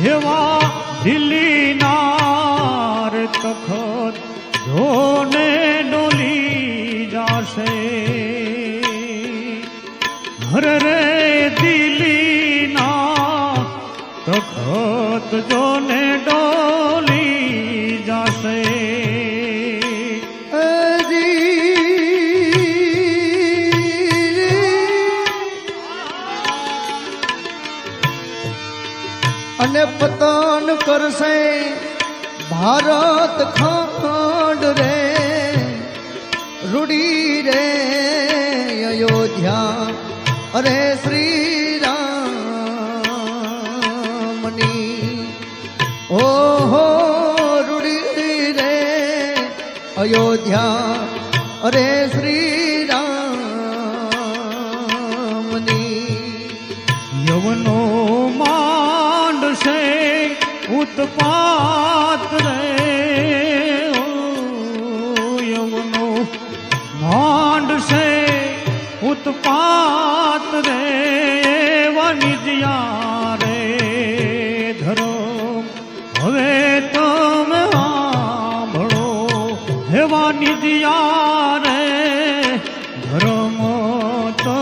એવા દિલ્હી નાર તખત જોને ડોલી જાશે હરે રે દિલ્હી ના તખત જોને ડોલી જાશે અને પતન કરશે ભારત ખંડ રે રૂડી રે અયોધ્યા અરે શ્રી રામની ઓહો રૂડી રે અયોધ્યા અરે શ્રી રામની યવનો ઉત્પાત રે યવનો માંડ છે ઉત્પાત રે વનિજ્યા રે ધર્મ હવે તમે સાંભળો હે વનિજ્યા રે ધર્મ તો